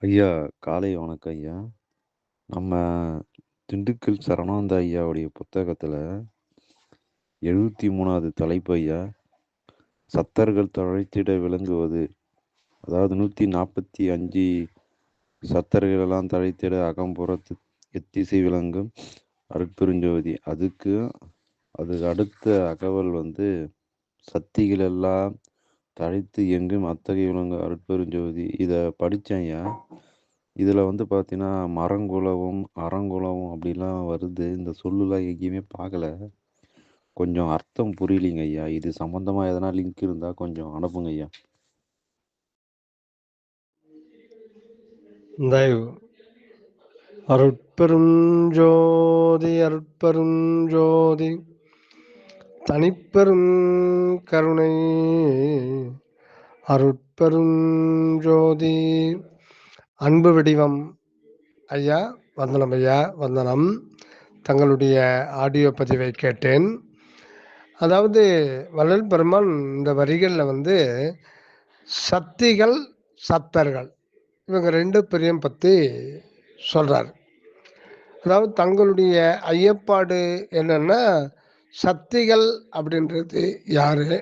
ஐயா, காலை வணக்கம் ஐயா. நம்ம திண்டுக்கல் சரவணானந்த ஐயாவுடைய புத்தகத்துல 73வது தலைப்பு ஐயா, சத்தர்கள் தழைத்திட விளங்குவது. அதாவது 145 சத்தர்கள் எல்லாம் தழைத்திட அகம்புறத்து எத்திசை விளங்கும் அருட்பெருஞ்சோதி. அதுக்கு அடுத்த அகவல் சக்திகள் எல்லாம் தழைத்து இயங்கும் அத்தகைய விளங்கும் அருட்பெருஞ்சோதி. இதை படித்தேன் ஐயா. இதில் பார்த்தீங்கன்னா மரங்குலவும் அறங்குலவும் அப்படிலாம் வருது. இந்த சொல்லுலாம் எங்கேயுமே பார்க்கல. கொஞ்சம் அர்த்தம் புரியலிங்க ஐயா. இது சம்மந்தமாக எதனா லிங்க் இருந்தால் கொஞ்சம் அனுப்புங்க ஐயா. தயவு அருட்பெரும் ஜோதி அருட்பெரும் ஜோதி தனிப்பெரும் கருணை அருட்பெரும் ஜோதி அன்பு வடிவம் ஐயா. வந்தனம் ஐயா, வந்தனம். தங்களுடைய ஆடியோ பதிவை கேட்டேன். அதாவது வள்ளல் பெருமான் இந்த வரிகளில் சக்திகள் சத்தர்கள் இவங்க ரெண்டு பேரையும் பற்றி சொல்றார். அதாவது தங்களுடைய ஐயப்பாடு என்னன்னா, சக்திகள் அப்படின்றது யாரு,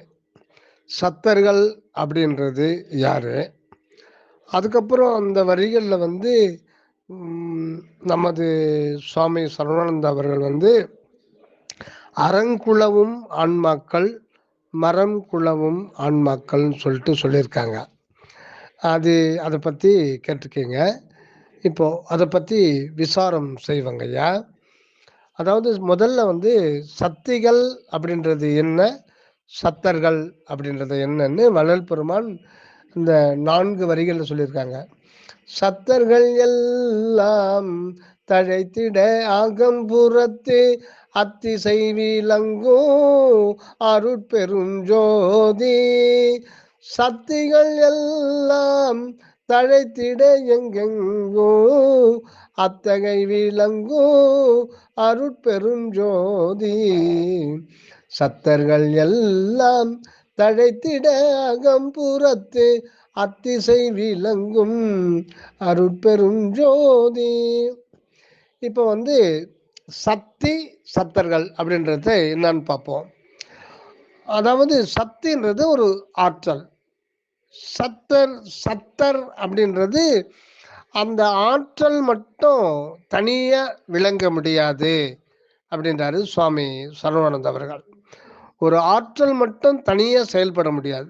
சத்தர்கள் அப்படின்றது யாரு. அதுக்கப்புறம் அந்த வரிகளில் நமது சுவாமி சரவணானந்த அவர்கள் அறங்குலவும் ஆன்மாக்கள், மரம் குலவும் ஆன்மாக்கள்னு சொல்லியிருக்காங்க. அதை பற்றி கேட்டிருக்கீங்க. இப்போ அதை பற்றி விசாரம் செய்வாங்க ஐயா. அதாவது முதல்ல சக்திகள் அப்படின்றது என்ன, சத்தர்கள் அப்படின்றது என்னன்னு வள்ளல் பெருமான் இந்த 4 வரிகளில் சொல்லியிருக்காங்க. சத்தர்கள் எல்லாம் தழைத்திட அகம்புறத்து அத்திசை விளங்கும் அருட்பெருஞ்சோதி. சக்திகள் எல்லாம் தழைத்திட எங்கெங்கோ அத்தகை விளங்கும் அருட்பெருஞ்சோதி. சத்தர்கள் எல்லாம் தழைத்திட அகம்புறத்து அத்திசை விளங்கும் அருட்பெருஞ்சோதி. இப்போ சக்தி சத்தர்கள் அப்படின்றத என்னன்னு பார்ப்போம். அதாவது சக்தின்றது ஒரு ஆற்றல், சத்தர் அப்படின்றது அந்த ஆற்றல் மட்டும் தனியா விளங்க முடியாது அப்படின்றாரு சுவாமி சரவணானந்த அவர்கள். ஒரு ஆற்றல் மட்டும் தனியா செயல்பட முடியாது.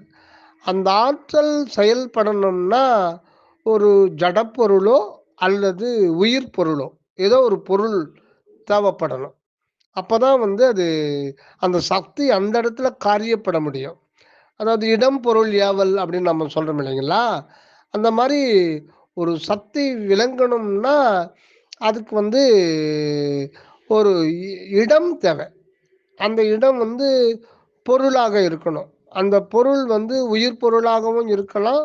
அந்த ஆற்றல் செயல்படணும்னா ஒரு ஜடப்பொருளோ அல்லது உயிர் பொருளோ ஏதோ ஒரு பொருள் தேவைப்படணும். அப்போதான் அது அந்த சக்தி அந்த இடத்துல காரியப்பட முடியும். அதாவது இடம் பொருள் ஏவல் அப்படின்னு நம்ம சொல்றோம் இல்லைங்களா, அந்த மாதிரி ஒரு சக்தி விளங்கணும்னா அதுக்கு ஒரு இடம் தேவை. அந்த இடம் பொருளாக இருக்கணும். அந்த பொருள் உயிர் பொருளாகவும் இருக்கலாம்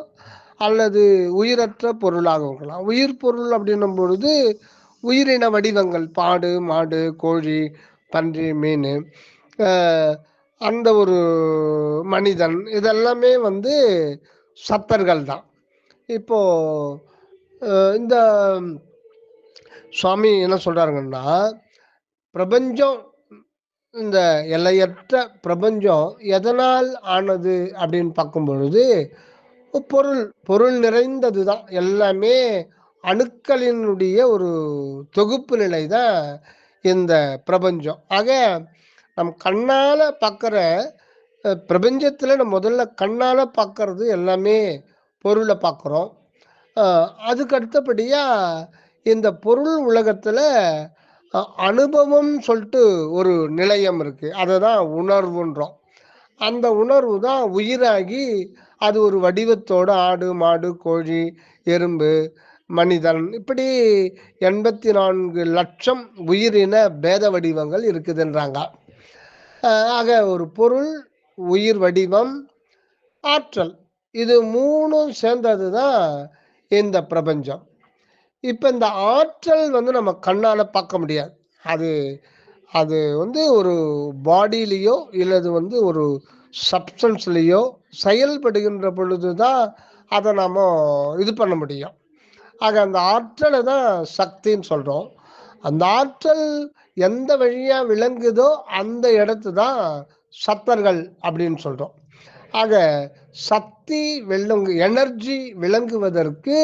அல்லது உயிரற்ற பொருளாகவும் இருக்கலாம். உயிர் பொருள் அப்படின்னும் பொழுது உயிரின வடிவங்கள், பாடு, மாடு, கோழி, பன்றி, மீன், அந்த ஒரு மனிதன், இதெல்லாமே சத்தர்கள் தான். இப்போ இந்த சுவாமி என்ன சொல்றாருங்கன்னா, பிரபஞ்சம், இந்த எல்லையற்ற பிரபஞ்சம் எதனால் ஆனது அப்படின்னு பார்க்கும் பொழுது பொருள் நிறைந்தது தான். எல்லாமே அணுக்களினுடைய ஒரு தொகுப்பு நிலை தான் இந்த பிரபஞ்சம். ஆக நம் கண்ணால பார்க்குற பிரபஞ்சத்தில் நம்ம முதல்ல கண்ணால பார்க்கறது எல்லாமே பொருளை பார்க்குறோம். அதுக்கு அடுத்தபடியாக இந்த பொருள் உலகத்தில் அனுபவம் சொல்லிட்டு ஒரு நிலையம் இருக்குது. அதை தான் உணர்வுன்றோம். அந்த உணர்வு தான் உயிராகி அது ஒரு வடிவத்தோடு ஆடு, மாடு, கோழி, எறும்பு, மனிதன், இப்படி 84 லட்சம் உயிரின பேத வடிவங்கள் இருக்குதுன்றாங்க. ஆக ஒரு பொருள், உயிர் வடிவம், ஆற்றல், இது 3ம் சேர்ந்தது தான் இந்த பிரபஞ்சம். இப்போ இந்த ஆற்றல் நம்ம கண்ணால் பார்க்க முடியாது. அது அது ஒரு பாடியிலையோ இல்லது ஒரு சப்ஸ்டன்ஸ்லேயோ செயல்படுகின்ற பொழுது தான் அதை நாம் இது பண்ண முடியும். ஆக அந்த ஆற்றலை தான் சக்தின்னு சொல்றோம். அந்த ஆற்றல் எந்த வழியா விளங்குதோ அந்த இடத்து தான் சத்தர்கள் அப்படின்னு சொல்றோம். ஆக சக்தி எனர்ஜி விளங்குவதற்கு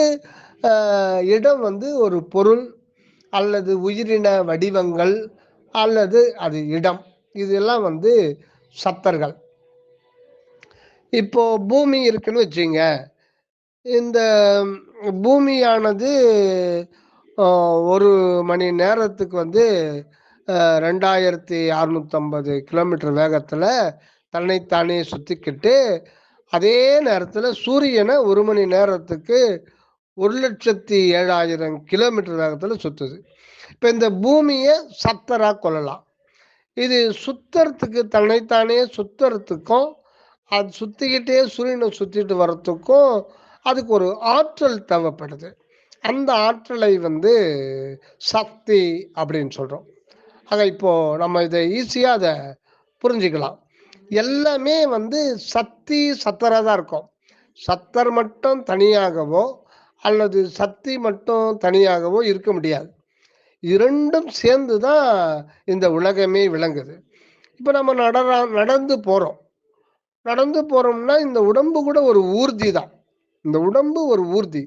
இடம் வந்து ஒரு பொருள் அல்லது உயிரின வடிவங்கள் அல்லது அது இடம், இதெல்லாம் வந்து சத்தர்கள். இப்போ பூமி இருக்குன்னு வச்சுங்க. இந்த பூமியானது ஒரு மணி நேரத்துக்கு வந்து 2650 கிலோமீட்டர் வேகத்தில் தன்னைத்தானே சுற்றிக்கிட்டு, அதே நேரத்தில் சூரியனை ஒரு மணி நேரத்துக்கு 1,07,000 கிலோமீட்டர் வேகத்தில் சுற்றுது. இப்போ இந்த பூமியை சத்தராக கொள்ளலாம். இது சுத்துறதுக்கு, தன்னைத்தானே சுத்துறதுக்கும் அது சுத்திக்கிட்டே சூரியனை சுத்திட்டு வர்றதுக்கும் அதுக்கு ஒரு ஆற்றல் தேவைப்படுது. அந்த ஆற்றலை வந்து சக்தி அப்படின்னு சொல்றோம். ஆக இப்போ நம்ம இதை ஈஸியா அதை புரிஞ்சுக்கலாம். எல்லாமே வந்து சக்தி சத்தரா தான் இருக்கும். சத்தர் மட்டும் தனியாகவோ அல்லது சக்தி மட்டும் தனியாகவோ இருக்க முடியாது. இரண்டும் சேர்ந்து தான் இந்த உலகமே விளங்குது. இப்போ நம்ம நடந்து போறோம். நடந்து போறோம்னா இந்த உடம்பு கூட ஒரு ஊர்தி தான். இந்த உடம்பு ஒரு ஊர்தி.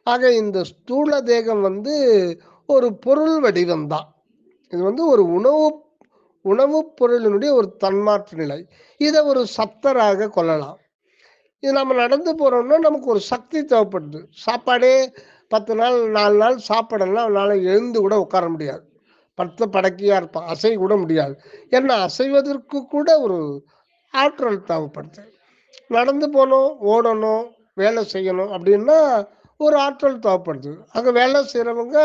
ஆக இந்த ஸ்தூல தேகம் வந்து ஒரு பொருள் வடிவம் தான். இது வந்து ஒரு உணவு பொருளினுடைய ஒரு தன்மாற்று நிலை. இதை ஒரு சத்தராக கொள்ளலாம். இது நம்ம நடந்து போறோம்னா நமக்கு ஒரு சக்தி தேவைப்படுது. சாப்பாடே 10 நாள் 4 நாள் சாப்பிடலாம், அவனால எழுந்து கூட உட்கார முடியாது. படுத்த படக்கையா இருப்பான், அசைய கூட முடியாது. ஏன்னா அசைவதற்கு கூட ஒரு ஆற்றல் தேவைப்படுது. நடந்து போகணும், ஓடணும், வேலை செய்யணும் அப்படின்னா ஒரு ஆற்றல் தேவைப்படுது. அங்கே வேலை செய்கிறவங்க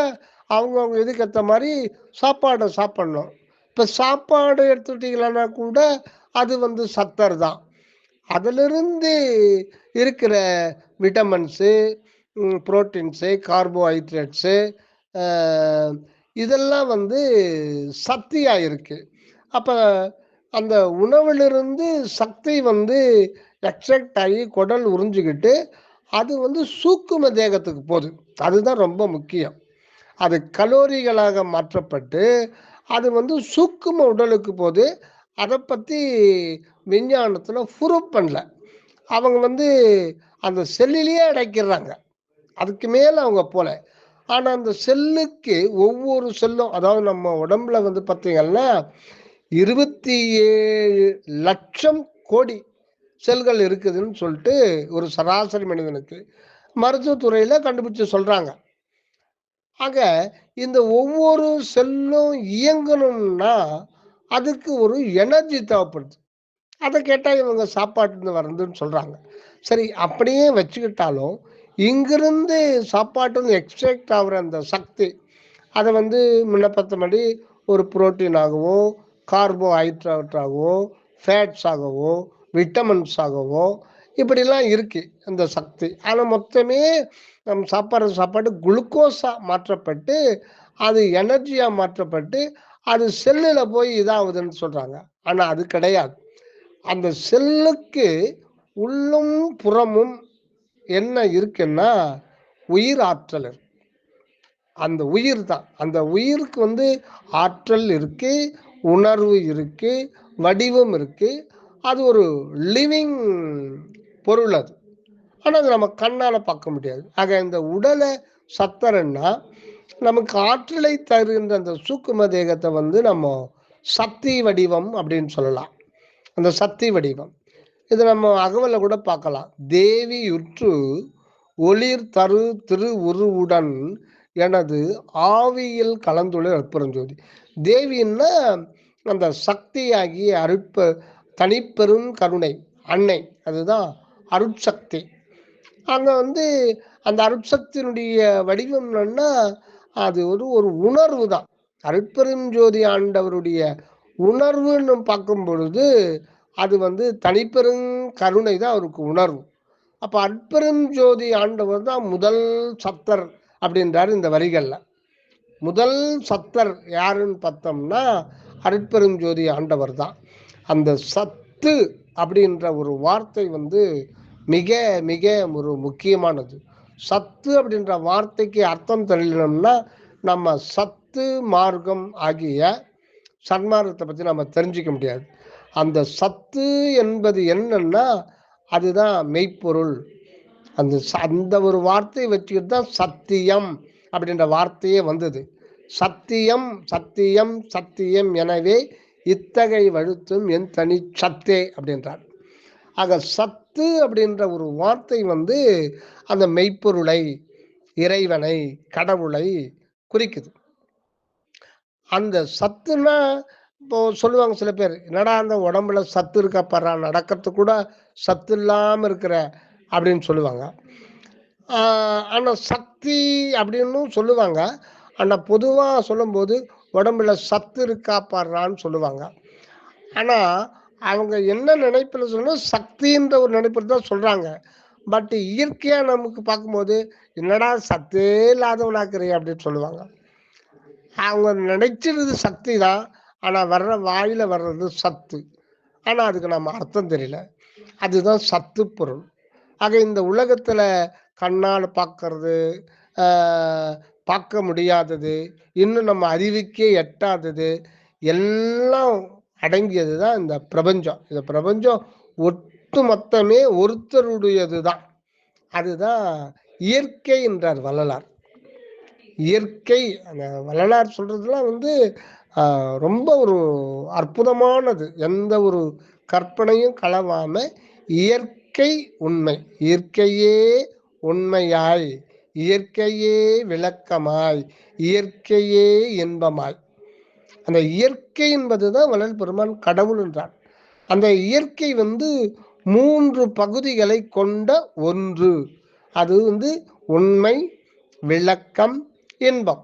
அவங்கவுங்க இதுக்கு ஏற்ற மாதிரி சாப்பாடை சாப்பிடணும். இப்போ சாப்பாடு எடுத்துக்கிட்டீங்கன்னா கூட அது வந்து சத்தர் தான். அதிலிருந்து இருக்கிற விட்டமின்ஸு, புரோட்டீன்ஸு, கார்போஹைட்ரேட்ஸு, இதெல்லாம் வந்து சக்தியாக இருக்கு. அப்போ அந்த உணவிலிருந்து சக்தி வந்து எக்ஸ்ட்ராக்ட் ஆகி குடல் உறிஞ்சிக்கிட்டு அது வந்து சூக்கும தேகத்துக்கு போகுது. அதுதான் ரொம்ப முக்கியம். அது கலோரிகளாக மாற்றப்பட்டு அது வந்து சூக்கும உடலுக்கு போகுது. அதை பற்றி விஞ்ஞானத்தில் ப்ரூவ் பண்ணல. அவங்க வந்து அந்த செல்லிலேயே அடைக்கிறாங்க. அதுக்கு மேலே அவங்க போல. ஆனால் அந்த செல்லுக்கு ஒவ்வொரு செல்லும், அதாவது நம்ம உடம்புல வந்து பார்த்தீங்கன்னா 27 லட்சம் கோடி செல்கள் இருக்குதுன்னு சொல்லிட்டு ஒரு சராசரி மனிதனுக்கு மருத்துவத்துறையில் கண்டுபிடிச்சு சொல்றாங்க. ஆக இந்த ஒவ்வொரு செல்லும் இயங்கணும்னா அதுக்கு ஒரு எனர்ஜி தேவைப்படுது. அதை கேட்டால் இவங்க சாப்பாட்டுலேருந்து வருதுன்னு சொல்கிறாங்க. சரி, அப்படியே வச்சுக்கிட்டாலும் இங்கிருந்து சாப்பாட்டுலேருந்து எக்ஸ்ட்ராக்ட் ஆகிற அந்த சக்தி அதை வந்து முன்ன பத்தபடி ஒரு புரோட்டீனாகவோ, கார்போஹைட்ரேட்டாகவோ, ஃபேட்ஸ் ஆகவோ, விட்டமின்ஸ் ஆகவோ இப்படிலாம் இருக்குது அந்த சக்தி. ஆனால் மொத்தமே நம்ம சாப்பாடு சாப்பாடு குளுக்கோஸாக மாற்றப்பட்டு அது எனர்ஜியாக மாற்றப்பட்டு அது செல்லில் போய் இதாகுதுன்னு சொல்கிறாங்க. ஆனால் அது கிடையாது. அந்த செல்லுக்கு உள்ளும் புறமும் என்ன இருக்குன்னா உயிர் ஆற்றல் இருக்கு. அந்த உயிர் தான். அந்த உயிருக்கு வந்து ஆற்றல் இருக்கு, உணர்வு இருக்கு, வடிவம் இருக்கு. அது ஒரு லிவிங் பொருள் அது. ஆனால் அது நம்ம கண்ணால் பார்க்க முடியாது. ஆக இந்த உடலை சத்தரன்னா நமக்கு ஆற்றலை தருகின்ற அந்த சூக்கும தேகத்தை வந்து நம்ம சக்தி வடிவம் அப்படின்னு சொல்லலாம். அந்த சக்தி வடிவம் இது நம்ம அகவலை கூட பார்க்கலாம். தேவி உற்று ஒளிர் தரு திரு உருவுடன் எனது ஆவியில் கலந்துள்ள அற்புறஞ்சோதி. தேவின்னா அந்த சக்தியாகிய தனிப்பெரும் கருணை அன்னை, அதுதான் அருட்சக்தி. அங்கே வந்து அந்த அருட்சக்தியினுடைய வடிவம் என்னன்னா அது ஒரு உணர்வு தான். அருட்பெருஞ்சோதி ஆண்டவருடைய உணர்வுன்னு பார்க்கும் பொழுது அது வந்து தனிப்பெரும் கருணை தான் அவருக்கு உணர்வு. அப்போ அருட்பெருஞ்சோதி ஆண்டவர் தான் முதல் சத்தர் அப்படின்றாரு இந்த வரிகளில். முதல் சத்தர் யாருன்னு பார்த்தோம்னா அருட்பெருஞ்சோதி ஆண்டவர் தான். அந்த சத்து அப்படின்ற ஒரு வார்த்தை வந்து மிக மிக ஒரு முக்கியமானது. சத்து அப்படின்ற வார்த்தைக்கு அர்த்தம் தெரியணும்னா நம்ம சத்து மார்க்கம் ஆகிய சன்மார்க்கத்தை பற்றி நம்ம தெரிஞ்சிக்க முடியாது. அந்த சத்து என்பது என்னன்னா அதுதான் மெய்ப்பொருள். அந்த ஒரு வார்த்தையை வச்சுக்கிட்டு தான் சத்தியம் அப்படின்ற வார்த்தையே வந்தது. சத்தியம் சத்தியம் சத்தியம் எனவே இத்தகை வழுத்தும் என் தனி சத்தே அப்படின்றார். ஆக சத்து அப்படின்ற ஒரு வார்த்தை அந்த மெய்ப்பொருளை, இறைவனை, கடவுளை குறிக்குது. அந்த சத்துன்னா இப்போ சொல்லுவாங்க சில பேர், என்னடா அந்த உடம்புல சத்து இருக்கா பாரா, நடக்கிறது கூட சத்து இல்லாம இருக்கிற அப்படின்னு சொல்லுவாங்க. ஆனா சக்தி அப்படின்னு சொல்லுவாங்க. ஆனா பொதுவா சொல்லும்போது உடம்புல சத்து இருக்கா பாரான்னு சொல்லுவாங்க. ஆனா அவங்க என்ன நினைப்புல சொன்னா சக்தின்ற ஒரு நினைப்புல தான் சொல்றாங்க. பட் இயற்கையா நமக்கு பார்க்கும்போது என்னடா சத்தே இல்லாதவனாக்குறே அப்படின்னு சொல்லுவாங்க. அவங்க நினைச்சிருது சக்தி தான். ஆனா வர்ற வாயில வர்றது சத்து. ஆனா அதுக்கு நம்ம அர்த்தம் தெரியல. அதுதான் சத்து பொருள். ஆக இந்த உலகத்துல கண்ணால் பார்க்கறது, பார்க்க முடியாதது, இன்னும் நம்ம அறிவுக்கே எட்டாதது எல்லாம் அடங்கியது தான் இந்த பிரபஞ்சம். இந்த பிரபஞ்சம் ஒட்டு மொத்தமே ஒருத்தருடையது தான். அதுதான் இயற்கை என்றார் வள்ளலார். இயற்கை அந்த வள்ளலார் சொல்றதுலாம் ரொம்ப ஒரு அற்புதமானது. எந்த ஒரு கற்பனையும் கலவாம இயற்கை உண்மை, இயற்கையே உண்மையாய், இயற்கையே விளக்கமாய், இயற்கையே இன்பமாய். அந்த இயற்கை என்பதுதான் வள்ளல் பெருமான் கடவுள் என்றார். அந்த இயற்கை 3 பகுதிகளை கொண்ட ஒன்று. அது உண்மை, விளக்கம், இன்பம்.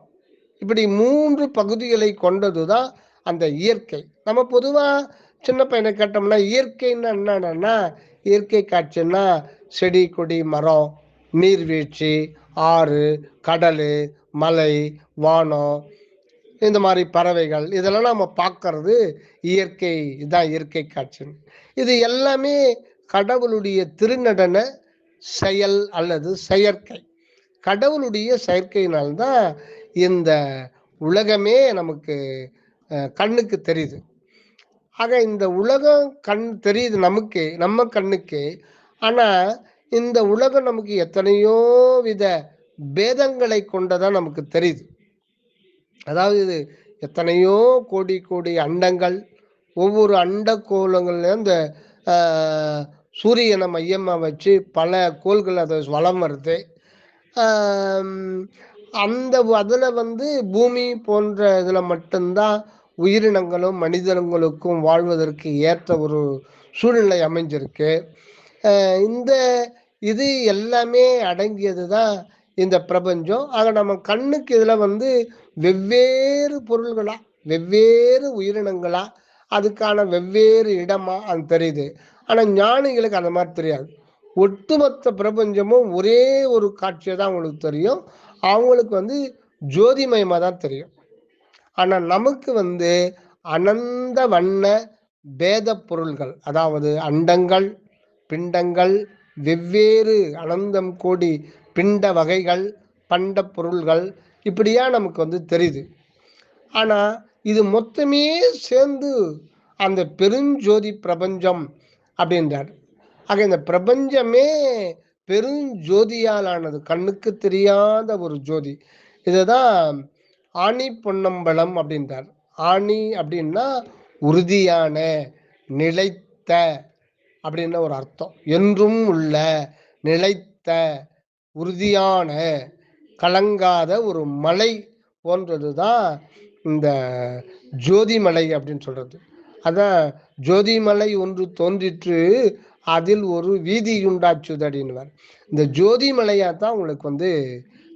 இப்படி 3 பகுதிகளை கொண்டதுதான் அந்த இயற்கை. நம்ம பொதுவா சின்ன பையனை கேட்டோம்னா இயற்கைன்னா என்னன்னா, இயற்கை காட்சின்னா செடி கொடி மரம், நீர்வீழ்ச்சி, ஆறு, கடல், மலை, வானம், இந்த மாதிரி பறவைகள், இதெல்லாம் நம்ம பார்க்கறது இயற்கை. இதான் இயற்கை காட்சி. இது எல்லாமே கடவுளுடைய திருநடன செயல் அல்லது செயற்கை. கடவுளுடைய செயற்கையினால்தான் இந்த உலகமே நமக்கு கண்ணுக்கு தெரியுது. ஆக இந்த உலகம் கண் தெரியுது நமக்கு, நம்ம கண்ணுக்கு. ஆனா இந்த உலகம் நமக்கு எத்தனையோ வித பேதங்களை கொண்டதான் நமக்கு தெரியுது. அதாவது இது எத்தனையோ கோடி கோடி அண்டங்கள், ஒவ்வொரு அண்ட கோலங்கள்ல இந்த சூரியனை மையமா வச்சு பல கோள்கள் அதை வலம் வருது. அந்த அதுல பூமி போன்ற இதுல மட்டும்தான் உயிரினங்களும் மனிதர்களுக்கும் வாழ்வதற்கு ஏற்ற ஒரு சூழ்நிலை அமைஞ்சிருக்கு. இந்த இது எல்லாமே அடங்கியது தான் இந்த பிரபஞ்சம். ஆக நம்ம கண்ணுக்கு இதுல வெவ்வேறு பொருள்களா, வெவ்வேறு உயிரினங்களா, அதுக்கான வெவ்வேறு இடமா அது தெரியுது. ஆனா ஞானிகளுக்கு அந்த மாதிரி தெரியாது. ஒட்டுமொத்த பிரபஞ்சமும் ஒரே ஒரு காட்சியை தான் அவங்களுக்கு தெரியும். அவங்களுக்கு ஜோதிமயமா தான் தெரியும். ஆனா நமக்கு அனந்த வண்ண பேத பொருள்கள், அதாவது அண்டங்கள், பிண்டங்கள், வெவ்வேறு அனந்தம் கோடி பிண்ட வகைகள், பண்ட பொருள்கள், இப்படியா நமக்கு தெரியுது. ஆனா இது மொத்தமே சேர்ந்து அந்த பெருஞ்சோதி பிரபஞ்சம் அப்படின்றார். ஆக இந்த பிரபஞ்சமே பெருஞ்சோதியால் ஆனது, கண்ணுக்கு தெரியாத ஒரு ஜோதி. இதுதான் ஆணி பொன்னம்பலம் அப்படின்றார். ஆணி அப்படின்னா உறுதியான, நிலைத்த அப்படின்னு ஒரு அர்த்தம். என்றும் உள்ள, நிலைத்த, உறுதியான, கலங்காத ஒரு மலை போன்றதுதான் இந்த ஜோதிமலை அப்படின்னு சொல்றது. அதான் ஜோதிமலை ஒன்று தோன்றிற்று, அதில் ஒரு வீதி உண்டாச்சுதடின்னுவார். இந்த ஜோதிமலையா தான் உங்களுக்கு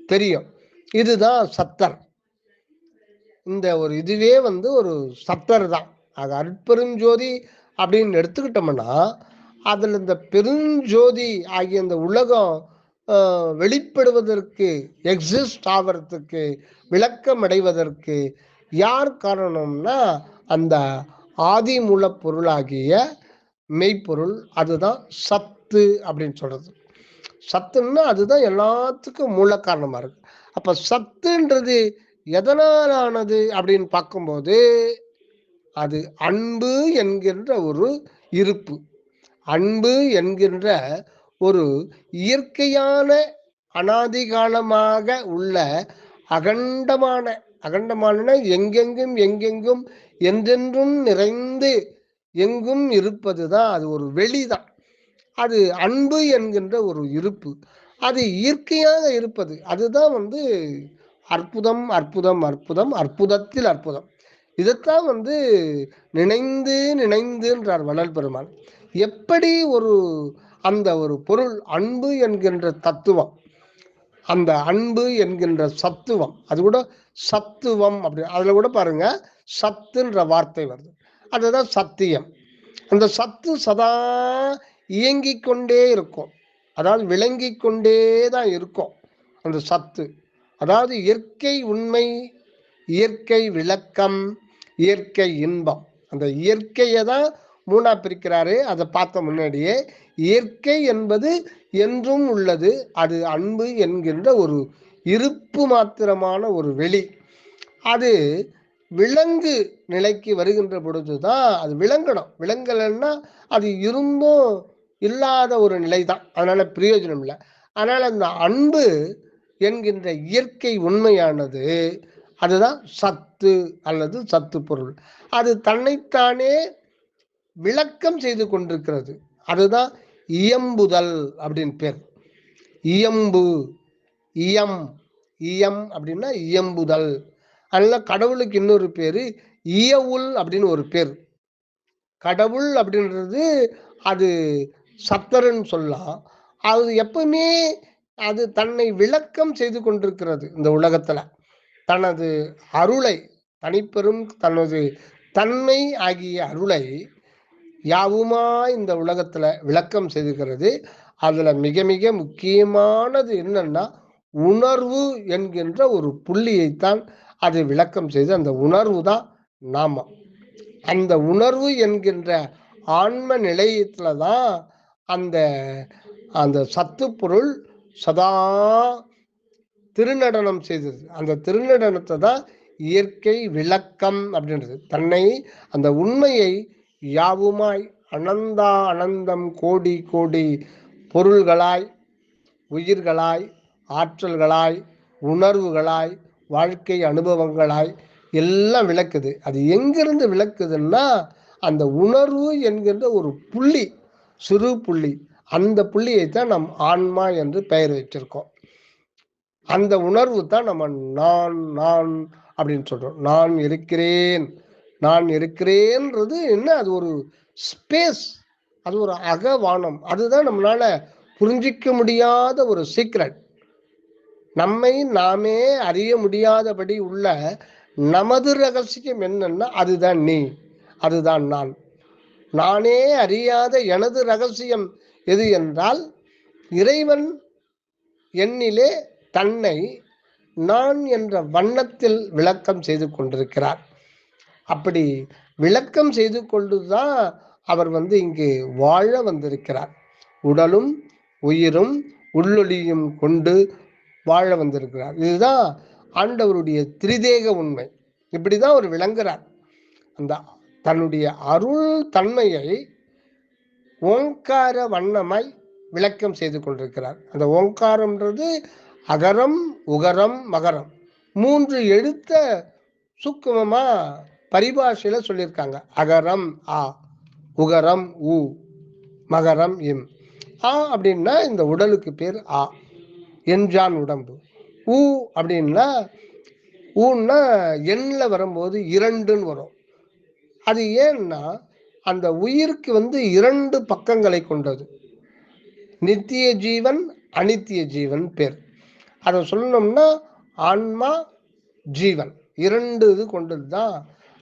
தெரியும். இதுதான் சத்தர். இந்த ஒரு இதுவே ஒரு சத்தர் தான். அது அருட்பெருஞ்சோதி அப்படின்னு எடுத்துக்கிட்டோம்னா அதுல இந்த பெருஞ்சோதி ஆகிய இந்த உலகம் வெளிப்படுவதற்கு, எக்ஸிஸ்ட் ஆவறதுக்கு, விளக்கம் அடைவதற்கு யார் காரணம்னா அந்த ஆதி மூல பொருளாகிய மெய்ப்பொருள். அதுதான் சத்து அப்படின்னு சொல்றது. சத்துன்னா அதுதான் எல்லாத்துக்கும் மூல காரணமா இருக்கு. அப்ப சத்துன்றது எதனாலானது அப்படின்னு பார்க்கும்போது அது அன்பு என்கின்ற ஒரு இருப்பு. அன்பு என்கின்ற ஒரு இயற்கையான அனாதிகாலமாக உள்ள அகண்டமான அகண்டமான எங்கெங்கும் எங்கெங்கும் என்றென்றும் நிறைந்து எங்கும் இருப்பதுதான் அது ஒரு வெளிதான். அது அன்பு என்கின்ற ஒரு இருப்பு. அது இயற்கையாக இருப்பது. அதுதான் அற்புதம் அற்புதம் அற்புதம் அற்புதத்தில் அற்புதம். இதைத்தான் நினைந்து நினைந்துன்றார் வள்ளல் பெருமான். எப்படி அந்த ஒரு பொருள் அன்பு என்கின்ற தத்துவம், அந்த அன்பு என்கின்ற சத்துவம், அது கூட சத்துவம் அப்படி அதுல கூட பாருங்க சத்துன்ற வார்த்தை வருது. அதுதான் சத்தியம். அந்த சத்து சதா இயங்கிக் கொண்டே இருக்கும். அதாவது விளங்கி கொண்டே தான் இருக்கும் அந்த சத்து. அதாவது இயற்கை உண்மை, இயற்கை விளக்கம், இயற்கை இன்பம். அந்த இயற்கையை தான் மூணா பிரிக்கிறாரு. அதை பார்த்த முன்னாடியே இயற்கை என்பது என்றும் உள்ளது. அது அன்பு என்கின்ற ஒரு இருப்பு மாத்திரமான ஒரு வெளி. அது விலங்கு நிலைக்கு வருகின்ற பொழுதுதான் அது விளங்கணும். விளங்கலைன்னா அது இருந்தும் இல்லாத ஒரு நிலை தான். அதனால பிரயோஜனம் இல்லை. அதனால அந்த அன்பு என்கின்ற இயற்கை உண்மையானது அதுதான் சத்து அல்லது சத்து பொருள். அது தன்னைத்தானே விளக்கம் செய்து கொண்டிருக்கிறது. அதுதான் இயம்புதல் அப்படின்னு பேர். இயம்பு, இயம், இயம் அப்படின்னா இயம்புதல். அதனால கடவுளுக்கு இன்னொரு பேரு இயவுல் அப்படின்னு ஒரு பேர். கடவுள் அப்படின்றது அது சப்தர்ன்னு சொல்லலாம். அது எப்பவுமே அது தன்னை விளக்கம் செய்து கொண்டிருக்கிறது இந்த உலகத்துல. தனது அருளை, தனிப்பெரும் தனது தன்மை ஆகிய அருளை யாவுமா இந்த உலகத்துல விளக்கம் செய்துகிறது. அதுல மிக மிக முக்கியமானது என்னன்னா உணர்வு என்கின்ற ஒரு புள்ளியைத்தான் அது விளக்கம் செய்து. அந்த உணர்வு தான் நாம. அந்த உணர்வு என்கின்ற ஆன்ம நிலையத்துலதான் அந்த அந்த சத்து பொருள் சதா திருநடனம் செய்தது. அந்த திருநடனத்தை தான் இயற்கை விளக்கம் அப்படின்றது. தன்னை அந்த உண்மையை யாவுமாய் அனந்தா அனந்தம் கோடி கோடி பொருள்களாய், உயிர்களாய், ஆற்றல்களாய், உணர்வுகளாய், வாழ்க்கை அனுபவங்களாய் எல்லாம் விளக்குது. அது எங்கிருந்து விளக்குதுன்னா அந்த உணர்வு என்கின்ற ஒரு புள்ளி, சிறு புள்ளி. அந்த புள்ளியைத்தான் நம் ஆன்மா என்று பெயர் வச்சிருக்கோம். அந்த உணர்வு தான் நம்ம நான் நான் அப்படின்னு சொல்றோம். நான் இருக்கிறேன், நான் இருக்கிறேன்றது என்ன? அது ஒரு ஸ்பேஸ், அது ஒரு அகவானம். அதுதான் நம்மளால புரிஞ்சிக்க முடியாத ஒரு சீக்ரெட். நம்மை நாமே அறிய முடியாதபடி உள்ள நமது ரகசியம் என்னன்னா அதுதான் நீ, அதுதான் நான். நானே அறியாத எனது ரகசியம் எது என்றால் இறைவன் என்னிலே தன்னை நான் என்ற வண்ணத்தில் விளக்கம் செய்து கொண்டிருக்கிறார். அப்படி விளக்கம் செய்து கொண்டுதான் அவர் இங்கு வாழ வந்திருக்கிறார். உடலும் உயிரும் உள்ளொளியும் கொண்டு வாழ வந்திருக்கிறார். இதுதான் ஆண்டவருடைய திரிதேக உண்மை. இப்படிதான் அவர் விளங்குறார். அந்த தன்னுடைய அருள் தன்மையை ஓங்கார வண்ணமாய் விளக்கம் செய்து கொண்டிருக்கிறார். அந்த ஓங்காரம்ன்றது அகரம் உகரம் மகரம் 3 எழுத்த சுக்குமமா பரிபாஷையில சொல்லியிருக்காங்க. அகரம் ஆ, உகரம் உ, மகரம் இம். ஆ அப்படின்னா இந்த உடலுக்கு பேர் ஆ, எஞ்சான் உடம்பு. ஊ அப்படின்னா ஊன்னா எண்ணில் வரும்போது 2ன்னு வரும். அது ஏன்னா அந்த உயிருக்கு 2 பக்கங்களை கொண்டது. நித்திய ஜீவன், அனித்திய ஜீவன் பேர். அதை சொல்லணும்னா ஆன்மா ஜீவன் 2 இது கொண்டது தான்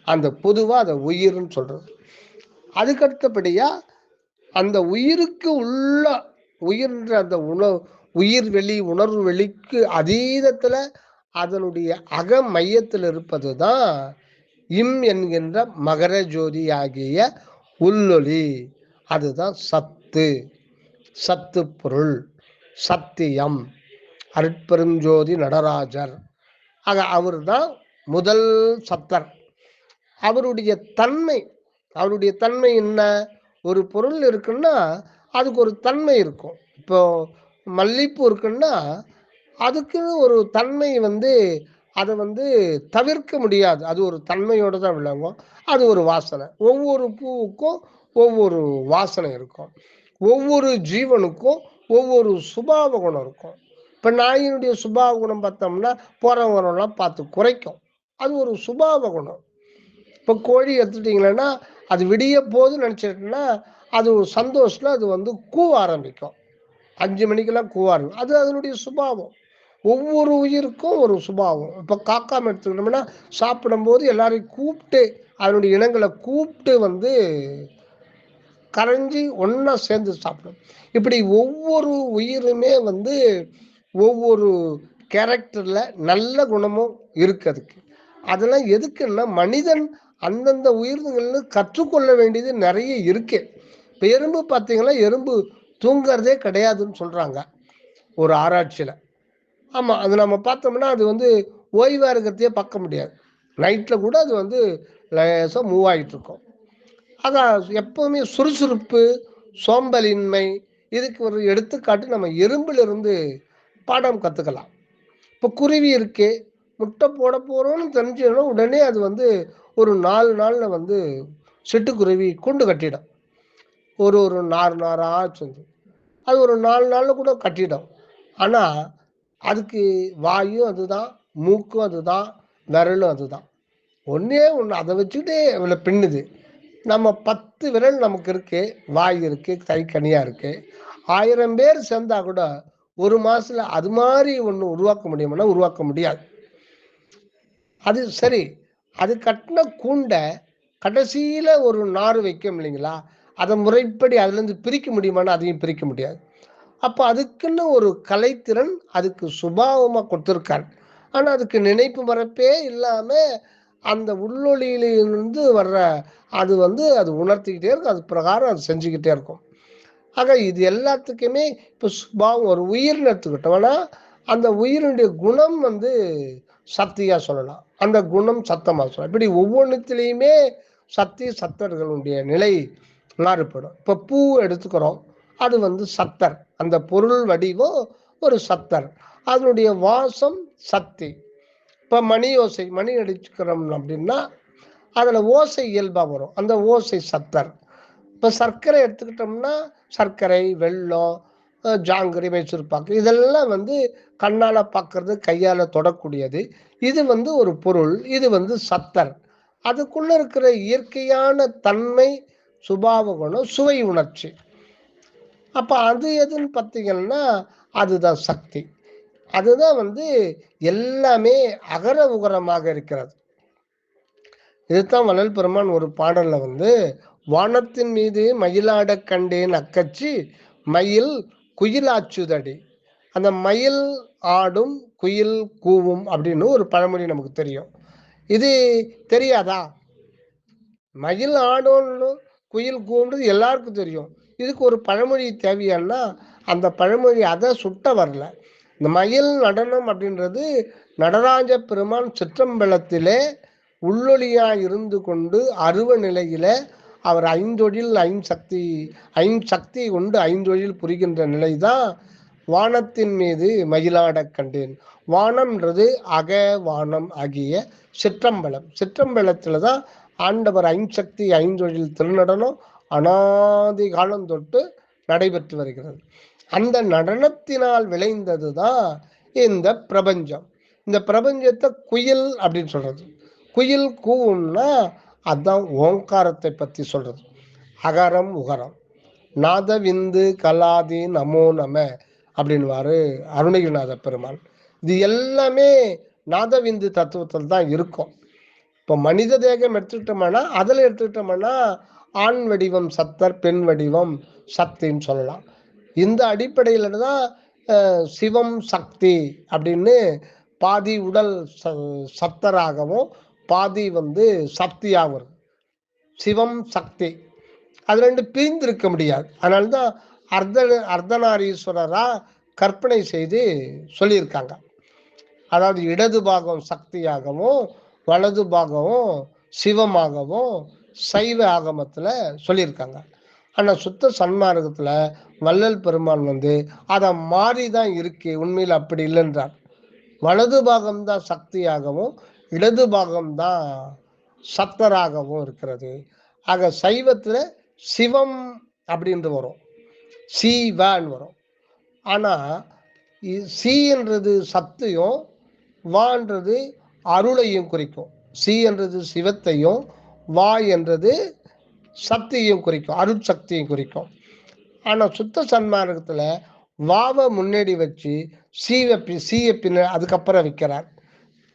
அந்த பொதுவா அதை உயிர்னு சொல்றது. அதுக்கடுத்தபடியா அந்த உயிருக்கு உள்ள உயிர்ன்ற அந்த உயிர் வெளி, உணர்வு வெளிக்கு அதீதத்துல அதனுடைய அக மையத்தில் இருப்பது தான் இம் என்கின்ற மகர ஜோதி ஆகிய உள்ளொளி. அதுதான் சத்து, சத்து பொருள். சத்தியம், அருட்பெருஞ்சோதி நடராஜர். ஆக அவர் தான் முதல் சத்தர். அவருடைய தன்மை, அவருடைய தன்மை என்ன? ஒரு பொருள் இருக்குன்னா அதுக்கு ஒரு தன்மை இருக்கும். இப்போ மல்லிப்பூ இருக்குன்னா அதுக்கு ஒரு தன்மை அதை தவிர்க்க முடியாது. அது ஒரு தன்மையோடு தான் விளங்கும். அது ஒரு வாசனை. ஒவ்வொரு பூவுக்கும் ஒவ்வொரு வாசனை இருக்கும். ஒவ்வொரு ஜீவனுக்கும் ஒவ்வொரு சுபாவ குணம் இருக்கும். இப்போ நாயினுடைய சுபாவ குணம் பார்த்தோம்னா போறவங்கலாம் பார்த்து குறைக்கும். அது ஒரு சுபாவ குணம். இப்போ கோழி எடுத்துட்டீங்கன்னா அது விடிய போது நினச்சிட்டுன்னா அது ஒரு சந்தோஷத்தில் அது கூவ ஆரம்பிக்கும். 5 மணிக்கெல்லாம் கூவ ஆரம்பிக்கும். அது அதனுடைய சுபாவம். ஒவ்வொரு உயிருக்கும் ஒரு சுபாவம். இப்போ காக்காம எடுத்துக்கிட்டோம்னா சாப்பிடும்போது எல்லாரையும் கூப்பிட்டு அதனுடைய இனங்களை கூப்பிட்டு கரைஞ்சி ஒன்றா சேர்ந்து சாப்பிடும். இப்படி ஒவ்வொரு உயிருமே ஒவ்வொரு கேரக்டரில் நல்ல குணமும் இருக்கு. அதெல்லாம் எதுக்குன்னா மனிதன் அந்தந்த உயிரினங்கள்னு கற்றுக்கொள்ள வேண்டியது நிறைய இருக்கு. இப்போ எறும்பு பார்த்தீங்கன்னா எறும்பு தூங்கிறதே கிடையாதுன்னு சொல்கிறாங்க ஒரு ஆராய்ச்சியில். ஆமாம், அது நம்ம பார்த்தோம்னா அது ஓய்வாக இருக்கிறதையே பார்க்க முடியாது. நைட்டில் கூட அது லேசாக மூவ் ஆகிட்டு இருக்கும். அதான் எப்போவுமே சுறுசுறுப்பு, சோம்பலின்மை இதுக்கு ஒரு எடுத்துக்காட்டு நம்ம எறும்பிலிருந்து பாடம் கற்றுக்கலாம். இப்போ குருவி இருக்கே, முட்டை போட போகிறோன்னு தெரிஞ்சுன்னா உடனே அது ஒரு 4 நாளில் சிட்டுக்குருவி கூண்டு கட்டிடும். ஒரு ஒரு நாராக செஞ்சு அது ஒரு 4 நாளில் கூட கட்டிடும். ஆனால் அதுக்கு வாயும் அதுதான், மூக்கும் அதுதான், விரலும் அதுதான். ஒன்றே ஒன்று அதை வச்சுக்கிட்டே இவ்வளோ பின்னுது. நம்ம 10 விரல் நமக்கு இருக்கு, வாய் இருக்கு, கை கனியாக இருக்கு. 1000 பேர் சேர்ந்தா கூட ஒரு மாசத்துல அது மாதிரி ஒன்று உருவாக்க முடியும்னா உருவாக்க முடியாது. அது சரி, அது கட்டின கூண்டை கடைசியில் ஒரு நார் வைக்கும் இல்லைங்களா, அதை முறைப்படி அதுலேருந்து பிரிக்க முடியுமானா அதையும் பிரிக்க முடியாது. அப்போ அதுக்குன்னு ஒரு கலைத்திறன் அதுக்கு சுபாவமாக கொடுத்துருக்காரு. ஆனால் அதுக்கு நினைப்பு மறப்பே இல்லாமல் அந்த உள்ளொளியிலிருந்து வர்ற அது அது உணர்த்திக்கிட்டே இருக்கும். அது பிரகாரம் அது செஞ்சுக்கிட்டே இருக்கும். ஆக இது எல்லாத்துக்குமே இப்போ சுபாவம் ஒரு உயிர்னு எடுத்துக்கிட்டோம்னா அந்த உயிரினுடைய குணம் சக்தியாக சொல்லலாம், அந்த குணம் சத்தமாக சொல்லலாம். இப்படி ஒவ்வொன்றுத்திலையுமே சக்தி சத்தர்களுடைய நிலை மாறுபடும். இப்போ பூ எடுத்துக்கிறோம், அது சத்தர், அந்த பொருள் வடிவம் ஒரு சத்தர், அதனுடைய வாசம் சக்தி. இப்போ மணி ஓசை, மணி அடிச்சுக்கிறோம் அப்படின்னா அதில் ஓசை இயல்பாக வரும், அந்த ஓசை சத்தர். இப்போ சர்க்கரை எடுத்துக்கிட்டோம்னா சர்க்கரை, வெல்லம், ஜாங்கிரி, மைசூர்பாக்கு இதெல்லாம் கண்ணால் பார்க்கறது, கையால் தொடக்கூடியது. இது ஒரு பொருள், இது சத்தர். அதுக்குள்ளே இருக்கிற இயற்கையான தன்மை, சுபாவ குணம், சுவை உணர்ச்சி. அப்போ அது எதுன்னு பார்த்தீங்கன்னா அதுதான் சக்தி. அதுதான் எல்லாமே அகர உகரமாக இருக்கிறது. இதுதான் வள்ளல் பெருமான் ஒரு பாடல்ல வானத்தின் மீது மயிலாட கண்டேன் அக்கச்சி மயில் குயிலாச்சுதடி. அந்த மயில் ஆடும், குயில் கூவும் அப்படின்னு ஒரு பழமொழி நமக்கு தெரியும். இது தெரியாதா? மயில் ஆடும்னு குயில் கூவுன்றது எல்லாருக்கும் தெரியும். இதுக்கு ஒரு பழமொழி தேவையானா அந்த பழமொழி அதை சுட்ட வரல. இந்த மயில் நடனம் அப்படின்றது நடராஜ பெருமான் சிற்றம்பலத்திலே உள்ளொளியா இருந்து கொண்டு அருவ நிலையில அவர் ஐந்தொழில் ஐஞ்சக்தி கொண்டு ஐந்தொழில் புரிகின்ற நிலைதான் வானத்தின் மீது மயிலாட கண்டேன். வானம்ன்றது அக வானம் ஆகிய சிற்றம்பலம். சிற்றம்பலத்துல தான் ஆண்டவர் ஐஞ்சக்தி ஐந்தொழில் திருநடனம் அனாதி காலம் தொட்டு நடைபெற்று வருகிறது. அந்த நடனத்தினால் விளைந்தது தான் இந்த பிரபஞ்சம். இந்த பிரபஞ்சத்தை குயில் அப்படின்னு சொல்றது. குயில் கூவும்னா அதுதான் ஓங்காரத்தை பற்றி சொல்றது. அகரம் உகரம், நாத விந்து கலாதி நமோ நம அப்படின்வாரு அருணகிரிநாத பெருமான். இது எல்லாமே நாதவிந்து தத்துவத்தில் தான் இருக்கும். இப்போ மனித தேகம் எடுத்துக்கிட்டோம்னா அதில் எடுத்துக்கிட்டோம்னா ஆண் வடிவம் சத்தர், பெண் வடிவம் சக்தின்னு சொல்லலாம். இந்த அடிப்படையில் தான் சிவம் சக்தி அப்படின்னு பாதி உடல் சத்தராகவும் பாதி சக்தியாகவும் இருக்கு. சிவம் சக்தி அது ரெண்டு பிரிந்து இருக்க முடியாது. அதனால்தான் அர்த்தநாரீஸ்வரரா கற்பனை செய்து சொல்லியிருக்காங்க. அதாவது இடது பாகம் சக்தியாகவும் வலது பாகம் சிவமாகவும் சைவ ஆகமத்துல சொல்லியிருக்காங்க. ஆனா சுத்த சன்மார்க்கத்துல வள்ளல் பெருமான் அதை மாறிதான் இருக்கு, உண்மையில் அப்படி இல்லைன்றார். வலது பாகம்தான் சக்தியாகவும் இடது பாகம்தான் சத்தராகவும் இருக்கிறது. ஆக சைவத்துல சிவம் அப்படின்ட்டு வரும், சிவன் வரும். ஆனா சி என்றது சத்தையும் வான்றது அருளையும் குறிக்கும். சி என்றது சிவத்தையும் வா என்றது சக்தியையும் குறிக்கும், அருட்சக்தியும் குறிக்கும். ஆனா சுத்த சன்மார்க்கத்துல வாவை முன்னாடி வச்சு சீய பின்ன அதுக்கப்புறம் வைக்கிறார்.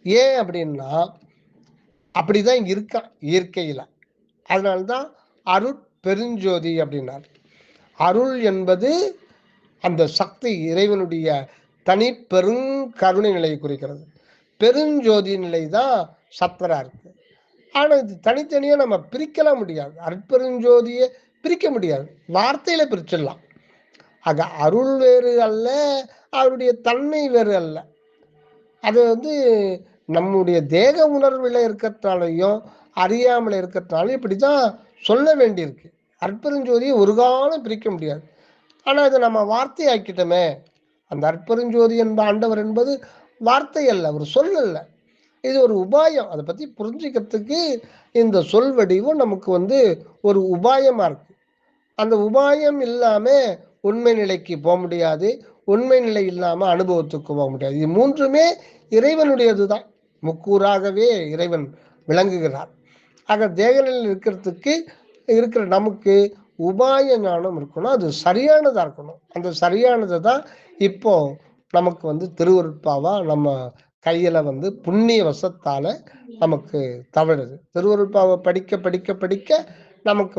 ஏன் அப்படின்னா அப்படிதான் இருக்கா இயற்கையில. அதனால்தான் அருட் பெருஞ்சோதி அப்படின்னார். அருள் என்பது அந்த சக்தி இறைவனுடைய தனி பெருங்கருணை நிலையை குறிக்கிறது. பெருஞ்சோதி நிலை தான் சத்தரா இருக்கு. ஆனா இது தனித்தனியா நம்ம பிரிக்கலாம் முடியாது. அருட்பெருஞ்சோதியை பிரிக்க முடியாது, வார்த்தையில பிரிச்சிடலாம். ஆக அருள் வேறு அல்ல, அவருடைய தன்மை வேறு அல்ல. அது நம்முடைய தேக உணர்வுல இருக்கிறதுனாலையும் அறியாமல் இருக்கிறதுனாலும் இப்படிதான் சொல்ல வேண்டியிருக்கு. அற்பெருஞ்சோதியை ஒரு காலம் பிரிக்க முடியாது. ஆனா இதை நம்ம வார்த்தை ஆக்கிட்டோமே. அந்த அற்பெருஞ்சோதி என்ற ஆண்டவர் என்பது வார்த்தை அல்ல, ஒரு சொல் அல்ல, இது ஒரு உபாயம். அதை பத்தி புரிஞ்சுக்கிறதுக்கு இந்த சொல் வடிவம் நமக்கு ஒரு உபாயமா இருக்கு. அந்த உபாயம் இல்லாம உண்மை நிலைக்கு போக முடியாது, உண்மை நிலை இல்லாம அனுபவத்துக்கு போக முடியாது. இது மூன்றுமே இறைவனுடையதுதான். முக்கூறாகவே இறைவன் விளங்குகிறார். ஆக தேக நிலையில் இருக்கிறதுக்கு இருக்கிற நமக்கு உபாய ஞானம் இருக்கணும், அது சரியானதா இருக்கணும். அந்த சரியானதை தான் இப்போ நமக்கு திருவருட்பாவா நம்ம கையில புண்ணிய வசத்தால நமக்கு தவழுது. திருவருட்பாவை படிக்க படிக்க படிக்க நமக்கு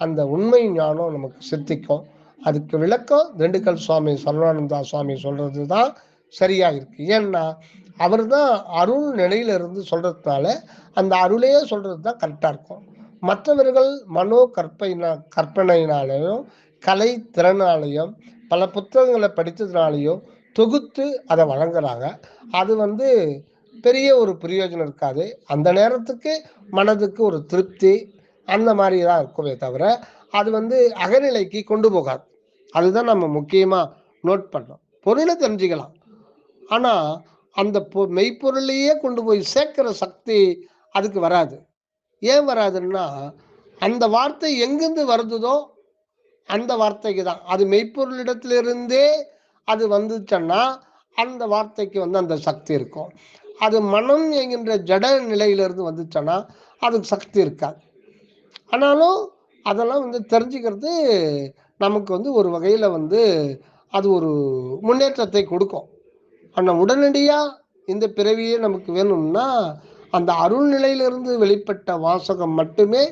அந்த உண்மை ஞானம் நமக்கு சித்திக்கும். அதுக்கு விளக்கம் திண்டுக்கல் சுவாமி சர்வானந்தா சுவாமி சொல்றதுதான் சரியா இருக்கு. ஏன்னா அவர் தான் அருள் நிலையிலிருந்து சொல்றதுனால அந்த அருளையே சொல்றதுதான் கரெக்டா இருக்கும். மற்றவர்கள் மனோ கற்பனையினாலையும் கலை திறனாலையும் பல புத்தகங்களை படித்ததுனாலையும் தொகுத்து அதை வழங்குறாங்க. அது பெரிய ஒரு பிரயோஜனம் இருக்காது. அந்த நேரத்துக்கு மனதுக்கு ஒரு திருப்தி அந்த மாதிரி தான் இருக்குமே தவிர அது அகநிலைக்கு கொண்டு போகாது. அதுதான் நம்ம முக்கியமா நோட் பண்ணோம். பொருளை தெரிஞ்சுக்கலாம், ஆனா அந்த மெய்ப்பொருளையே கொண்டு போய் சேர்க்கிற சக்தி அதுக்கு வராது. ஏன் வராதுன்னா அந்த வார்த்தை எங்கிருந்து வருதுதோ அந்த வார்த்தைக்கு தான். அது மெய்ப்பொருளிடத்திலிருந்தே அது வந்துச்சுன்னா அந்த வார்த்தைக்கு அந்த சக்தி இருக்கும். அது மனம் என்கின்ற ஜட நிலையிலிருந்து வந்துச்சுன்னா அதுக்கு சக்தி இருக்காது. ஆனாலும் அதெல்லாம் தெரிஞ்சுக்கிறது நமக்கு ஒரு வகையில அது ஒரு முன்னேற்றத்தை கொடுக்கும். ஆனால் உடனடியா இந்த பிறவியே நமக்கு வேணும்னா அந்த அருள் நிலையிலிருந்து வெளிப்பட்ட வாசகம் மட்டுமே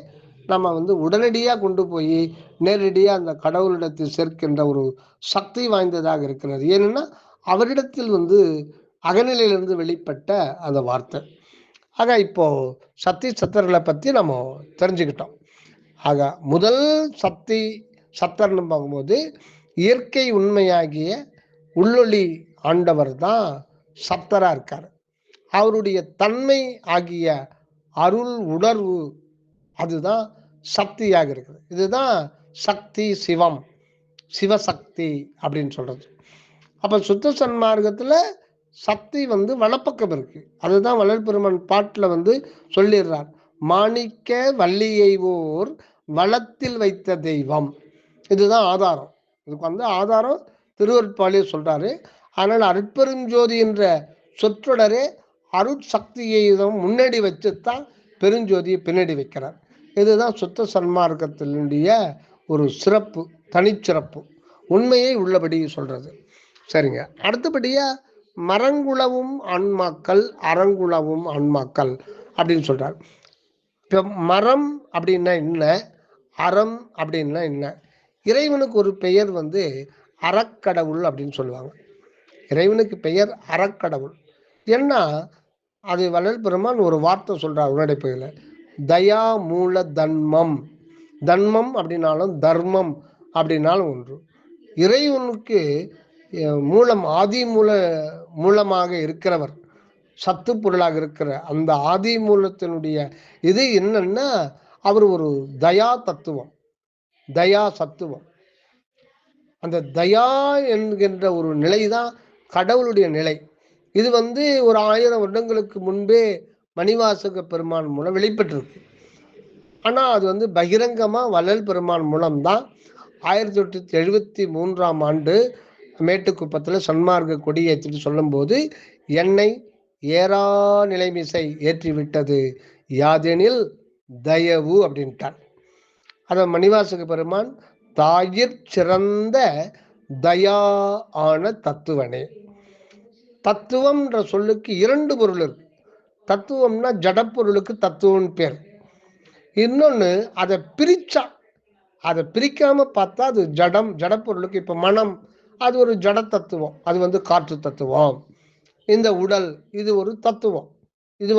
நம்ம உடனடியா கொண்டு போய் நேரடியா அந்த கடவுளிடத்தில் சேர்க்கின்ற ஒரு சக்தி வாய்ந்ததாக இருக்கிறது. ஏன்னா அவரிடத்தில் அகநிலையிலிருந்து வெளிப்பட்ட அந்த வார்த்தை. ஆக இப்போ சக்தி சத்தர்களை பத்தி நம்ம தெரிஞ்சுக்கிட்டோம். ஆக முதல் சக்தி சத்தர்னு பார்க்கும்போது இயற்கை உண்மையாகிய உள்ளொளி ஆண்டவர் தான் சத்தரா இருக்காரு. அவருடைய தன்மை ஆகிய அருள் உணர்வு அதுதான் சக்தியாக இருக்குது. இதுதான் சக்தி சிவம், சிவசக்தி அப்படின்னு சொல்றது. அப்ப சுத்த சன்மார்க்கத்துல சக்தி வலப்பக்கம் இருக்கு. அதுதான் வள்ளல் பெருமான் பாட்டுல சொல்லிடுறார். மாணிக்க வள்ளியை ஓர் வளத்தில் வைத்த தெய்வம். இதுதான் ஆதாரம். இதுக்கு ஆதாரம் திருவருட்பாலே சொல்றாரு. ஆனால் அருட்பெருஞ்சோதி என்ற சொற்றொடரே அருட்சக்தியை முன்னாடி வச்சுத்தான் பெருஞ்சோதியை பின்னாடி வைக்கிறார். இதுதான் சுத்த சன்மார்க்கத்தினுடைய ஒரு சிறப்பு, தனிச்சிறப்பு, உண்மையை உள்ளபடி சொல்றது. சரிங்க. அடுத்தபடியா மரங்குளவும் ஆன்மாக்கள் அறங்குளவும் ஆன்மாக்கள் அப்படின்னு சொல்றார். இப்போ மரம் அப்படின்னா என்ன, அறம் அப்படின்னா என்ன? இறைவனுக்கு ஒரு பெயர் அறக்கடவுள் அப்படின்னு சொல்லுவாங்க. இறைவனுக்கு பெயர் அறக்கடவுள். ஏன்னா அது வள்ளல் பெருமான் ஒரு வார்த்தை சொல்றார் உரைப்பையில, தயா மூல தன்மம். தன்மம் அப்படின்னாலும் தர்மம் அப்படின்னாலும் ஒன்று. இறைவனுக்கு மூலம் ஆதி மூலமாக இருக்கிறவர், சத்து பொருளாக இருக்கிற அந்த ஆதி மூலத்தினுடைய இது என்னன்னா அவர் ஒரு தயா தத்துவம், தயா சத்துவம். அந்த தயா என்கின்ற ஒரு நிலைதான் கடவுளுடைய நிலை. இது ஒரு 1000 வருடங்களுக்கு முன்பே மணிவாசக பெருமான் மூலம் வெளிப்பட்டிருக்கு. ஆனா அது பகிரங்கமா வள்ளல் பெருமான் மூலம்தான் 1873ஆம் ஆண்டு மேட்டுக்குப்பத்தில் சன்மார்க்க கொடியேற்றிட்டு சொல்லும்போது, என்னை ஏறா நிலைமிசை ஏற்றிவிட்டது யாதெனில் தயவு அப்படின்ட்டார். அத மணிவாசக பெருமான் தாயிற் சிறந்த தயா ஆன தத்துவனே. தத்துவம்ன்ற சொல்லுக்கு 2 பொருள் இருக்கு. தத்துவம்னா ஜடப்பொருளுக்கு தத்துவம் பேர். இன்னொன்னு அதை பிரிச்சா, அதை பிரிக்காம பார்த்தா அது ஜடம், ஜடப்பொருளுக்கு. இப்ப மனம் அது ஒரு ஜட தத்துவம், அது காற்று தத்துவம். இந்த உடல் இது ஒரு தத்துவம். இது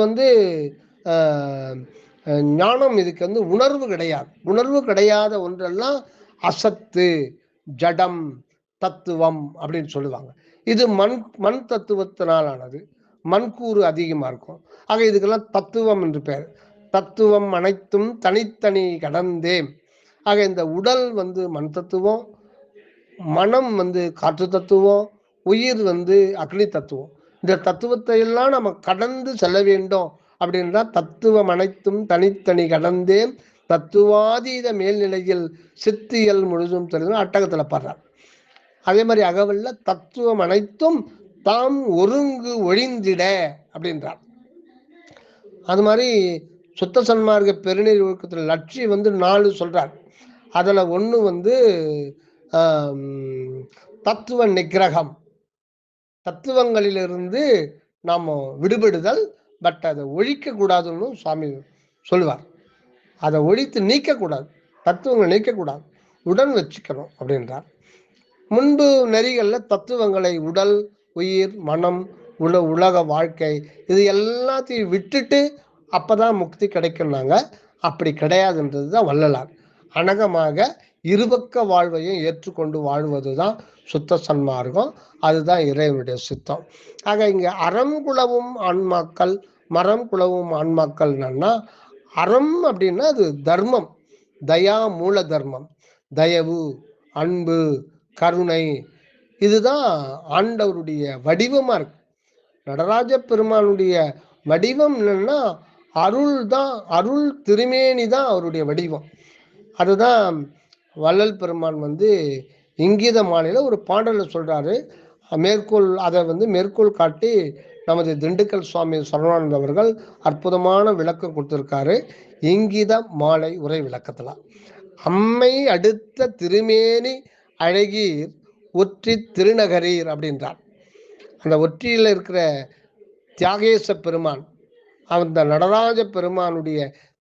ஞானம், இதுக்கு உணர்வு கிடையாது. உணர்வு கிடையாத ஒன்றெல்லாம் அசத்து, ஜடம், தத்துவம் அப்படின்னு சொல்லுவாங்க. இது மண் தத்துவத்தினால் ஆனது, மண்கூறு அதிகமா இருக்கும். ஆக இதுக்கெல்லாம் தத்துவம் என்று பெயர். தத்துவம் அனைத்தும் தனித்தனி கடந்தே. ஆக இந்த உடல் மண் தத்துவம், மனம் காற்று தத்துவம், உயிர் அக்னி தத்துவம். இந்த தத்துவத்தை எல்லாம் நம்ம கடந்து செல்ல வேண்டும் அப்படின்னா தத்துவம் அனைத்தும் தனித்தனி கடந்தேன் தத்துவாதீத மேல்நிலையில் சித்தியல் முழுதும் தெரிஞ்சு அட்டகத்துல பாடுறார். அதே மாதிரி அகவல்ல தத்துவம் அனைத்தும் தாம் ஒருங்கு ஒழிந்திட அப்படின்றார். அது மாதிரி சுத்த சன்மார்க்க பெருநீர் ஒழுக்கத்தில் லட்சி 4 சொல்றார். அதுல ஒண்ணு தத்துவ நிகிரகம், தத்துவங்களிலிருந்து நாம் விடுபடுதல். பட் அதை ஒழிக்க கூடாதுன்னு சுவாமி சொல்லுவார். அதை ஒழித்து நீக்கக்கூடாது, தத்துவங்களை நீக்கக்கூடாது, உடன் வச்சுக்கணும் அப்படின்றார். முன்பு நெறிகள்ல தத்துவங்களை உடல், உயிர், மனம், உலக வாழ்க்கை இது எல்லாத்தையும் விட்டுட்டு அப்பதான் முக்தி கிடைக்கும்னாங்க. அப்படி கிடையாதுன்றதுதான் வள்ளலார். அனகமாக இருபக்க வாழ்வையும் ஏற்றுக்கொண்டு வாழ்வதுதான் சுத்த சன்மார்க்கம். அதுதான் இறைவனுடைய சித்தம். ஆக இங்க அறம் குலவும் ஆன்மாக்கள், மரம் குலவும் ஆன்மாக்கள் என்னன்னா, அறம் அப்படின்னா அது தர்மம், தயா மூல தர்மம், தயவு, அன்பு, கருணை, இதுதான் ஆண்டவருடைய வடிவமா இருக்கு. நடராஜ பெருமானுடைய வடிவம் என்னன்னா அருள் தான், அருள் திருமேனி தான் அவருடைய வடிவம். அதுதான் வள்ளல் பெருமான் இங்கீத மாலையில ஒரு பாடல சொல்றாரு. மேற்கோள், அதை மேற்கோள் காட்டி நமது திண்டுக்கல் சுவாமி சரவணானந்த அவர்கள் அற்புதமான விளக்கம் கொடுத்திருக்காரு இங்கீத மாலை உரை விளக்கத்துல. அம்மை அடுத்த திருமேனி அழகீர் ஒற்றி திருநகரீர் அப்படின்றார். அந்த ஒற்றியில இருக்கிற தியாகேச பெருமான், அந்த நடராஜ பெருமானுடைய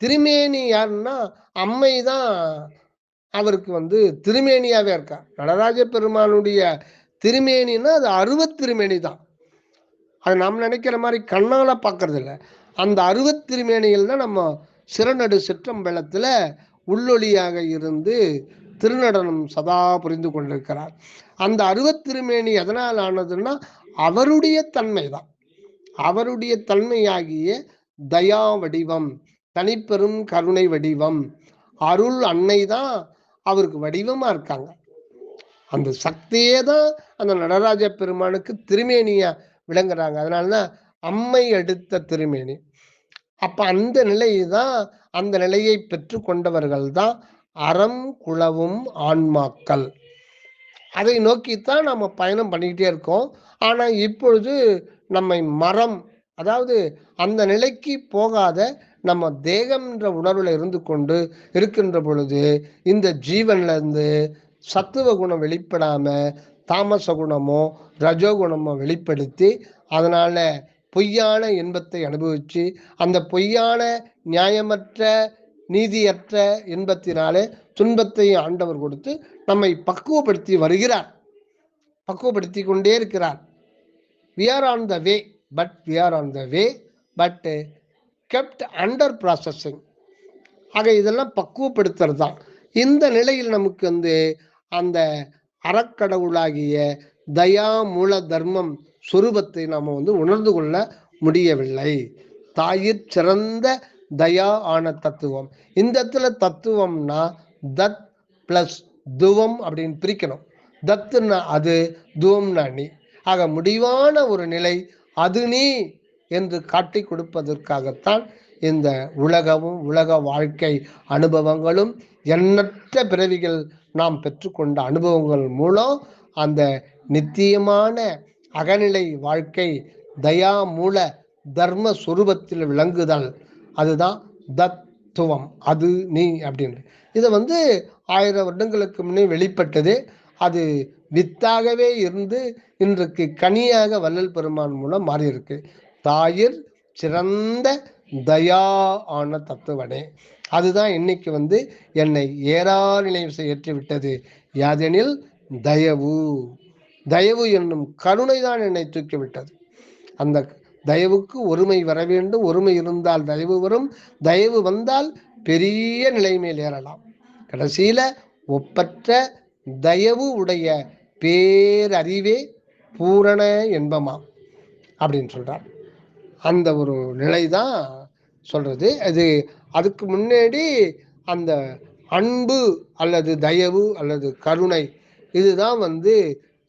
திருமேனி யாருன்னா அம்மை தான் அவருக்கு திருமேனியாவே இருக்கா. நடராஜ பெருமானுடைய திருமேனின்னா அது அருவத்திருமேனி தான். அது நாம் நினைக்கிற மாதிரி கண்ணால பார்க்கறது இல்லை. அந்த அருவத்திருமேனியில் தான் நம்ம சிறநடு சிற்றம்பலத்துல உள்ளொளியாக இருந்து திருநடனம் சதா புரிந்து கொண்டிருக்கிறார். அந்த அருவத்திருமேனி எதனால் ஆனதுன்னா அவருடைய தன்மை தான். அவருடைய தன்மையாகிய தயா வடிவம், தனிப்பெரும் கருணை வடிவம், அருள் அன்னை தான் அவருக்கு வடிவமா இருக்காங்க. அந்த சக்தியே தான் அந்த நடராஜ பெருமானுக்கு திருமேனியா விளங்குறாங்க. அதனாலதான் அம்மை அடுத்த திருமேனி. அப்ப அந்த நிலைதான், அந்த நிலையை பெற்று கொண்டவர்கள் தான் அறம் குலவும் ஆன்மாக்கள். அதை நோக்கித்தான் நம்ம பயணம் பண்ணிக்கிட்டே இருக்கோம். ஆனா இப்பொழுது நம்மை மரம், அதாவது அந்த நிலைக்கு போகாத நம்ம தேகம்ன்ற உணர்வுல இருந்து கொண்டு இருக்கின்ற பொழுது இந்த ஜீவன்ல இருந்து சத்துவ குணம் வெளிப்படாம தாமச குணமோ ரஜோகுணமோ வெளிப்படுத்தி அதனால பொய்யான இன்பத்தை அனுபவிச்சு அந்த பொய்யான நியாயமற்ற நீதியற்ற இன்பத்தினாலே துன்பத்தை ஆண்டவர் கொடுத்து நம்மை பக்குவப்படுத்தி வருகிறார், பக்குவப்படுத்தி கொண்டே இருக்கிறார். We are on the way, but we are on the way, but kept under processing. ஆக இதெல்லாம் பக்குவப்படுத்துறது தான். இந்த நிலையில் நமக்கு அந்த அறக்கடவுளாகிய தயா மூல தர்மம் சொரூபத்தை நாம உணர்ந்து கொள்ள முடியவில்லை. தாயிற் சிறந்த தயா ஆன தத்துவம். இந்த இடத்துல தத்துவம்னா தத் பிளஸ் துவம் அப்படின்னு பிரிக்கணும். தத்துன்னா அது, துவம்னா நீ. ஆக முடிவான ஒரு நிலை அது நீ என்று காட்டி கொடுப்பதற்காகத்தான் இந்த உலகமும் உலக வாழ்க்கை அனுபவங்களும் எண்ணற்ற பிறவிகள் நாம் பெற்றுக்கொண்ட அனுபவங்கள் மூலம் அந்த நித்தியமான அகநிலை வாழ்க்கை தயா மூல தர்ம சுரூபத்தில் விளங்குதல், அதுதான் தத்துவம், அது நீ அப்படின்னு. இதை 1000 வருடங்களுக்கு முன்னே வெளிப்பட்டது. அது வித்தாகவே இருந்து இன்றைக்கு கனியாக வள்ளல் பெருமான் மூலம் மாறியிருக்கு. தாயிற் சிறந்த தயா ஆன தத்துவனே, அதுதான் இன்னைக்கு என்னை ஏறார் நிலை ஏற்றி விட்டது. யாதெனில் தயவு, தயவு என்னும் கருணை தான் என்னை தூக்கிவிட்டது. அந்த தயவுக்கு ஒருமை வர வேண்டும். ஒருமை இருந்தால் தயவு வரும். தயவு வந்தால் பெரிய நிலை மேல் ஏறலாம். கடைசியில ஒப்பற்ற தயவு உடைய பேரறிவே பூரண என்பமாம் அப்படின்னு சொல்றார். அந்த ஒரு நிலை தான் சொல்றது. அதுக்கு முன்னாடி அந்த அன்பு அல்லது தயவு அல்லது கருணை, இதுதான்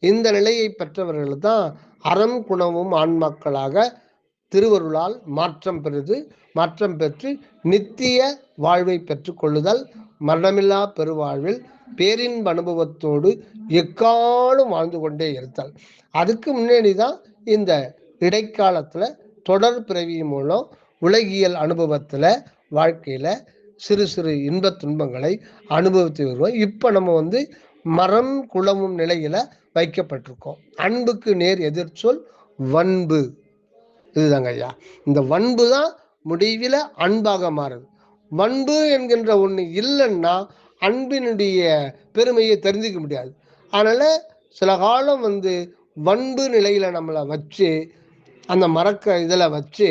இந்த நிலையை பெற்றவர்கள் தான் அறம் குணமும் ஆன்மாக்களாக திருவருளால் மாற்றம் பெற்று நித்திய வாழ்வை பெற்றுக் கொள்ளுதல், மரணமில்லா பெருவாழ்வில் பேரின்ப அனுபவத்தோடு எக்காலும் வாழ்ந்து கொண்டே இருத்தல். அதுக்கு முன்னாடி தான் இந்த இடைக்காலத்துல தொடர் பிறவி மூலம் உலகியல் அனுபவத்துல வாழ்க்கையில சிறு சிறு இன்பத் துன்பங்களை அனுபவித்து வருவோம். இப்ப நம்ம மரம் குளமும் நிலையில வைக்கப்பட்டிருக்கோம். அன்புக்கு நேர் எதிர்ச்சொல் வன்பு. இதுதாங்க ஐயா. இந்த வன்பு தான் முடிவில் அன்பாக மாறுது. வன்பு என்கின்ற ஒண்ணு இல்லைன்னா அன்பினுடைய பெருமையை தெரிஞ்சுக்க முடியாது. அதனால சில காலம் வன்பு நிலையில நம்மளை வச்சு அந்த இதுல வச்சு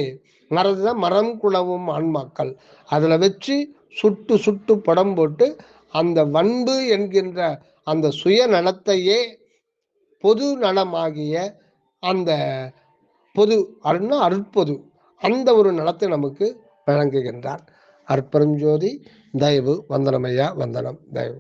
மரதுதான் மரம் குளவும் ஆன்மாக்கள் அதுல வச்சு சுட்டு சுட்டு படம் போட்டு அந்த வன்பு என்கின்ற அந்த சுயநலத்தையே பொது நலமாகிய அந்த பொது அருட்பொது அந்த ஒரு நலத்தை நமக்கு வழங்குகின்றார். அற்பெருஞ்சோதி. தயவு. வந்தனம் ஐயா, வந்தனம். தயவு.